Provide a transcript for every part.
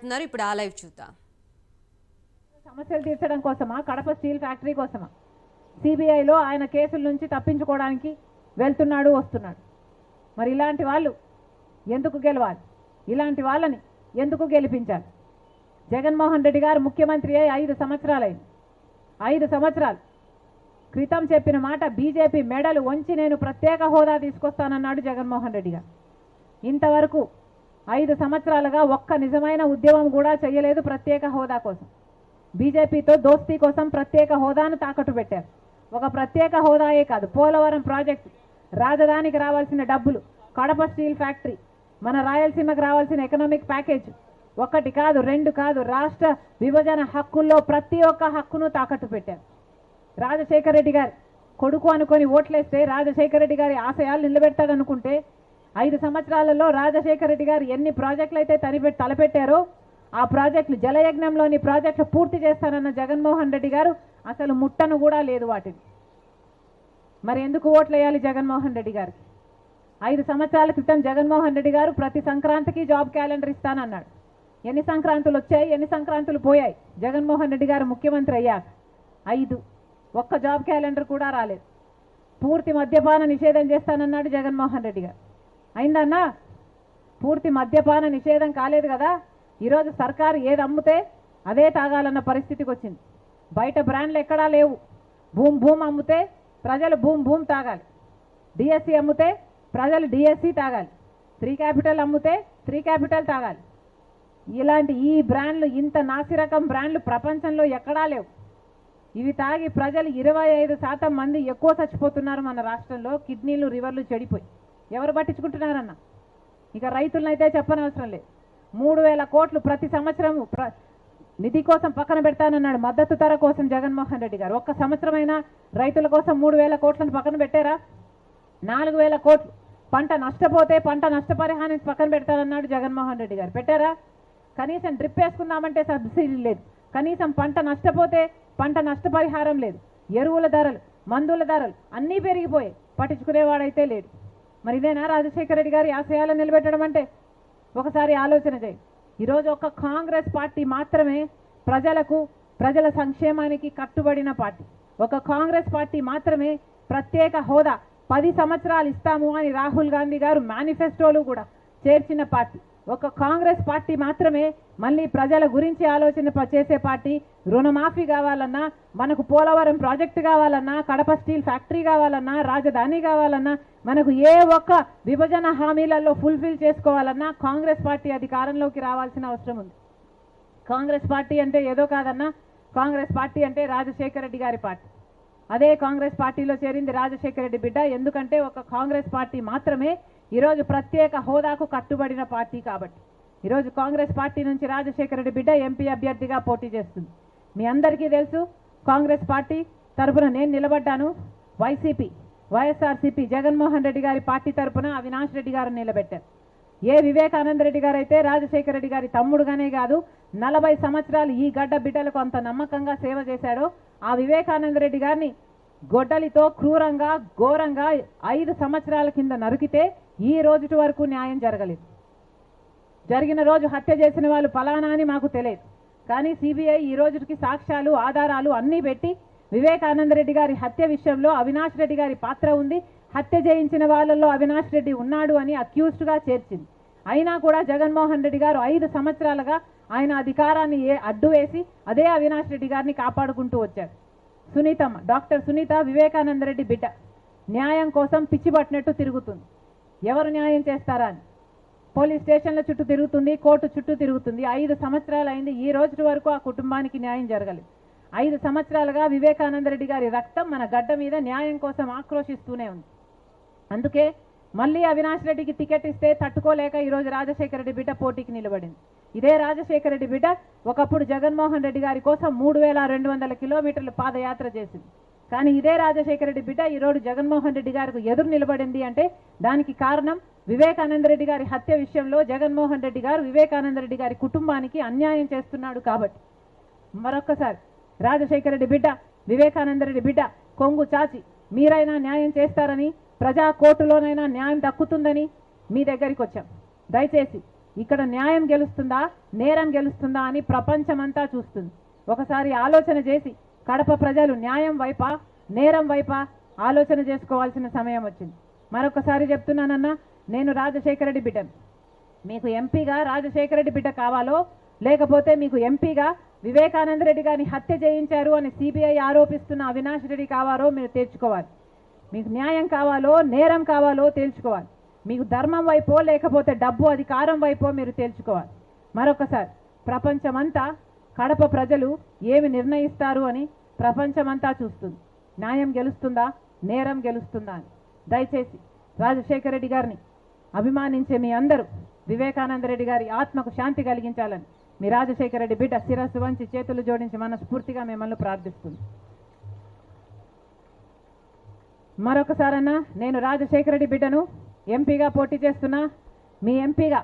మాట్లాడుతున్నారు. ఇప్పుడు ఆ లైవ్ చూద్దాం. సమస్యలు తీర్చడం కోసమా, కడప స్టీల్ ఫ్యాక్టరీ కోసమా? సిబిఐలో ఆయన కేసుల నుంచి తప్పించుకోవడానికి వెళ్తున్నాడు, వస్తున్నాడు. మరి ఇలాంటి వాళ్ళు ఎందుకు గెలవాలి? ఇలాంటి వాళ్ళని ఎందుకు గెలిపించాలి? జగన్మోహన్ రెడ్డి గారు ముఖ్యమంత్రి అయి 5 సంవత్సరాలైంది. 5 సంవత్సరాలు క్రితం చెప్పిన మాట బీజేపీ మెడలు వంచి నేను ప్రత్యేక హోదా తీసుకొస్తానన్నాడు జగన్మోహన్ రెడ్డి గారు. ఇంతవరకు 5 సంవత్సరాలుగా ఒక్క నిజమైన ఉద్యమం కూడా చేయలేదు ప్రత్యేక హోదా కోసం. బీజేపీతో దోస్తీ కోసం ప్రత్యేక హోదాను తాకట్టు పెట్టారు. ఒక ప్రత్యేక హోదాయే కాదు, పోలవరం ప్రాజెక్టు, రాజధానికి రావాల్సిన డబ్బులు, కడప స్టీల్ ఫ్యాక్టరీ, మన రాయలసీమకు రావాల్సిన ఎకనామిక్ ప్యాకేజ్, ఒకటి కాదు, 2 కాదు, రాష్ట్ర విభజన హక్కుల్లో ప్రతి ఒక్క హక్కును తాకట్టు పెట్టారు. రాజశేఖర రెడ్డి గారు కొడుకు అనుకొని ఓట్లేస్తే రాజశేఖర రెడ్డి గారి ఆశయాలు నిలబెడతాడనుకుంటే 5 సంవత్సరాలలో రాజశేఖర రెడ్డి గారు ఎన్ని ప్రాజెక్టులు అయితే తలపెట్టారో ఆ ప్రాజెక్టులు, జలయజ్ఞంలోని ప్రాజెక్టులు పూర్తి చేస్తానన్న జగన్మోహన్ రెడ్డి గారు అసలు ముట్టను కూడా లేదు వాటిని. మరి ఎందుకు ఓట్లు వేయాలి జగన్మోహన్ రెడ్డి గారికి? 5 సంవత్సరాల క్రితం జగన్మోహన్ రెడ్డి గారు ప్రతి సంక్రాంతికి జాబ్ క్యాలెండర్ ఇస్తానన్నాడు. ఎన్ని సంక్రాంతులు వచ్చాయి, ఎన్ని సంక్రాంతులు పోయాయి? జగన్మోహన్ రెడ్డి గారు ముఖ్యమంత్రి అయ్యాక 5, ఒక్క జాబ్ క్యాలెండర్ కూడా రాలేదు. పూర్తి మద్యపాన నిషేధం చేస్తానన్నాడు జగన్మోహన్ రెడ్డి గారు. అయిందన్నా? పూర్తి మద్యపాన నిషేధం కాలేదు కదా. ఈరోజు సర్కారు ఏది అమ్ముతే అదే తాగాలన్న పరిస్థితికి వచ్చింది. బయట బ్రాండ్లు ఎక్కడా లేవు. భూమ్ అమ్ముతే ప్రజలు భూమ్ తాగాలి, డిఎస్సి అమ్ముతే ప్రజలు డిఎస్సి తాగాలి, 3 క్యాపిటల్ అమ్ముతే 3 క్యాపిటల్ తాగాలి. ఇలాంటి ఈ బ్రాండ్లు, ఇంత నాసిరకం బ్రాండ్లు ప్రపంచంలో ఎక్కడా లేవు. ఇవి తాగి ప్రజలు 25% మంది ఎక్కువ చచ్చిపోతున్నారు మన రాష్ట్రంలో. కిడ్నీలు, లివర్లు చెడిపోయి ఎవరు పట్టించుకుంటున్నారన్న? ఇక రైతులనైతే చెప్పనవసరం లేదు. 3000 కోట్లు ప్రతి సంవత్సరం నిధి కోసం పక్కన పెడతానన్నాడు, మద్దతు ధర కోసం జగన్మోహన్ రెడ్డి గారు. ఒక్క సంవత్సరమైనా రైతుల కోసం 3000 కోట్లను పక్కన పెట్టారా? 4000 కోట్లు పంట నష్టపోతే పంట నష్టపరిహారం పక్కన పెడతానన్నాడు జగన్మోహన్ రెడ్డి గారు. పెట్టారా? కనీసం డ్రిప్ వేసుకుందామంటే సబ్సిడీ లేదు, కనీసం పంట నష్టపోతే పంట నష్టపరిహారం లేదు. ఎరువుల ధరలు, మందుల ధరలు అన్నీ పెరిగిపోయాయి, పట్టించుకునేవాడైతే లేడు. మరి ఇదేనా రాజశేఖర రెడ్డి గారి ఆశయాలను నిలబెట్టడం అంటే? ఒకసారి ఆలోచన చేయి. ఈరోజు ఒక్క కాంగ్రెస్ పార్టీ మాత్రమే ప్రజలకు, ప్రజల సంక్షేమానికి కట్టుబడిన పార్టీ. ఒక కాంగ్రెస్ పార్టీ మాత్రమే ప్రత్యేక హోదా 10 సంవత్సరాలు ఇస్తాము అని రాహుల్ గాంధీ గారు మేనిఫెస్టోలు కూడా చేర్చిన పార్టీ. ఒక కాంగ్రెస్ పార్టీ మాత్రమే మళ్ళీ ప్రజల గురించి ఆలోచన చేసే పార్టీ. రుణమాఫీ కావాలన్నా, మనకు పోలవరం ప్రాజెక్టు కావాలన్నా, కడప స్టీల్ ఫ్యాక్టరీ కావాలన్నా, రాజధాని కావాలన్నా, మనకు ఏ ఒక్క విభజన హామీలలో ఫుల్ఫిల్ చేసుకోవాలన్నా కాంగ్రెస్ పార్టీ అధికారంలోకి రావాల్సిన అవసరం ఉంది. కాంగ్రెస్ పార్టీ అంటే ఏదో కాదన్నా, కాంగ్రెస్ పార్టీ అంటే రాజశేఖర రెడ్డి గారి పార్టీ. అదే కాంగ్రెస్ పార్టీలో చేరింది రాజశేఖర రెడ్డి బిడ్డ. ఎందుకంటే ఒక కాంగ్రెస్ పార్టీ మాత్రమే ఈరోజు ప్రత్యేక హోదాకు కట్టుబడిన పార్టీ కాబట్టి. ఈరోజు కాంగ్రెస్ పార్టీ నుంచి రాజశేఖర రెడ్డి బిడ్డ ఎంపీ అభ్యర్థిగా పోటీ చేస్తుంది. మీ అందరికీ తెలుసు, కాంగ్రెస్ పార్టీ తరఫున నేను నిలబడ్డాను. వైఎస్ఆర్సీపీ జగన్మోహన్ రెడ్డి గారి పార్టీ తరఫున అవినాష్ రెడ్డి గారిని నిలబెట్టారు. ఏ వివేకానంద రెడ్డి గారు అయితే రాజశేఖర రెడ్డి గారి తమ్ముడుగానే కాదు, 40 సంవత్సరాలు ఈ గడ్డ బిడ్డలకు అంత నమ్మకంగా సేవ చేశాడో ఆ వివేకానంద రెడ్డి గారిని గొడ్డలితో క్రూరంగా, ఘోరంగా 5 సంవత్సరాల కింద నరికితే ఈ రోజు వరకు న్యాయం జరగలేదు. జరిగిన రోజు హత్య చేసిన వాళ్ళు ఫలానా అని మాకు తెలియదు. కానీ సిబిఐ ఈ రోజుకి సాక్ష్యాలు, ఆధారాలు అన్నీ పెట్టి వివేకానంద రెడ్డి గారి హత్య విషయంలో అవినాష్ రెడ్డి గారి పాత్ర ఉంది, హత్య చేయించిన వాళ్ళల్లో అవినాష్ రెడ్డి ఉన్నాడు అని అక్యూజ్డ్గా చేర్చింది. అయినా కూడా జగన్మోహన్ రెడ్డి గారు 5 సంవత్సరాలుగా ఆయన అధికారాన్ని అడ్డు వేసి అదే అవినాష్ రెడ్డి గారిని కాపాడుకుంటూ వచ్చారు. సునీతమ్మ, డాక్టర్ సునీత వివేకానంద రెడ్డి బిడ్డ న్యాయం కోసం పిచ్చిపట్టినట్టు తిరుగుతుంది. ఎవరు న్యాయం చేస్తారా అని పోలీస్ స్టేషన్ల చుట్టూ తిరుగుతుంది, కోర్టు చుట్టూ తిరుగుతుంది. 5 సంవత్సరాలు అయింది, ఈ రోజు వరకు ఆ కుటుంబానికి న్యాయం జరగలేదు. 5 సంవత్సరాలుగా వివేకానంద రెడ్డి గారి రక్తం మన గడ్డ మీద న్యాయం కోసం ఆక్రోషిస్తూనే ఉంది. అందుకే మళ్ళీ అవినాష్ రెడ్డికి టికెట్ ఇస్తే తట్టుకోలేక ఈరోజు రాజశేఖర రెడ్డి బిడ్డ పోటీకి నిలబడింది. ఇదే రాజశేఖర రెడ్డి బిడ్డ ఒకప్పుడు జగన్మోహన్ రెడ్డి గారి కోసం 3200 కిలోమీటర్లు పాదయాత్ర చేసింది. కానీ ఇదే రాజశేఖర రెడ్డి బిడ్డ ఈరోజు జగన్మోహన్ రెడ్డి గారికి ఎదురు నిలబడింది అంటే దానికి కారణం వివేకానంద రెడ్డి గారి హత్య విషయంలో జగన్మోహన్ రెడ్డి గారు వివేకానంద రెడ్డి గారి కుటుంబానికి అన్యాయం చేస్తున్నాడు కాబట్టి. మరొక్కసారి రాజశేఖర రెడ్డి బిడ్డ, వివేకానంద రెడ్డి బిడ్డ కొంగు చాచి మీరైనా న్యాయం చేస్తారని, ప్రజా కోర్టులోనైనా న్యాయం దక్కుతుందని మీ దగ్గరికి వచ్చాం. దయచేసి ఇక్కడ న్యాయం గెలుస్తుందా నేరం గెలుస్తుందా అని ప్రపంచమంతా చూస్తుంది. ఒకసారి ఆలోచన చేసి కడప ప్రజలు న్యాయం వైపా నేరం వైపా ఆలోచన చేసుకోవాల్సిన సమయం వచ్చింది. మరొకసారి చెప్తున్నానన్నా, నేను రాజశేఖర రెడ్డి బిడ్డను. మీకు ఎంపీగా రాజశేఖర రెడ్డి బిడ్డ కావాలో లేకపోతే మీకు ఎంపీగా వివేకానంద రెడ్డి గారిని హత్య చేయించారు అని సిబిఐ ఆరోపిస్తున్న అవినాష్ రెడ్డి కావాలో మీరు తేల్చుకోవాలి. మీకు న్యాయం కావాలో నేరం కావాలో తేల్చుకోవాలి. మీకు ధర్మం వైపో లేకపోతే డబ్బు అధికారం వైపో మీరు తేల్చుకోవాలి. మరొకసారి ప్రపంచమంతా కడప ప్రజలు ఏమి నిర్ణయిస్తారు అని ప్రపంచమంతా చూస్తుంది. న్యాయం గెలుస్తుందా నేరం గెలుస్తుందా అని. దయచేసి రాజశేఖర రెడ్డి గారిని అభిమానించే మీ అందరూ వివేకానంద రెడ్డి గారి ఆత్మకు శాంతి కలిగించాలని మీ రాజశేఖర రెడ్డి బిడ్డ శిరస్సు వంచి చేతులు జోడించి మనస్ఫూర్తిగా మిమ్మల్ని ప్రార్థిస్తుంది. మరొకసారన్నా, నేను రాజశేఖర రెడ్డి బిడ్డను, ఎంపీగా పోటీ చేస్తున్నా. మీ ఎంపీగా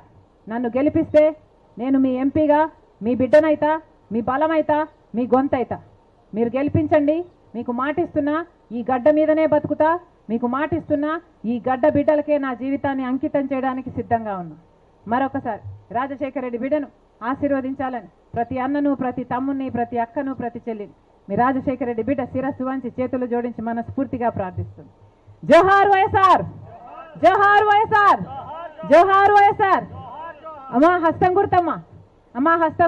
నన్ను గెలిపిస్తే నేను మీ ఎంపీగా మీ బిడ్డనైతా, మీ బలమైతా, మీ గొంతైతా. మీరు గెలిపించండి. మీకు మాటిస్తున్నా ఈ గడ్డ మీదనే బతుకుతా. మీకు మాటిస్తున్నా ఈ గడ్డ బిడ్డలకే నా జీవితాన్ని అంకితం చేయడానికి సిద్ధంగా ఉన్నా. మరొకసారి రాజశేఖర రెడ్డి బిడ్డను ఆశీర్వదించాలని ప్రతి అన్నను, ప్రతి తమ్ముని, ప్రతి అక్కను, ప్రతి చెల్లిని మీ రాజశేఖర రెడ్డి బిడ్డ శిరస్సు వంచి చేతులు జోడించి మనస్ఫూర్తిగా ప్రార్థిస్తుంది. జోహార్ వైఎస్ఆర్, జోహార్ వైఎస్ఆర్, జోహార్ వైఎస్ఆర్. అమ్మా హస్తం గుర్తమ్మా, అమ్మా హస్తం.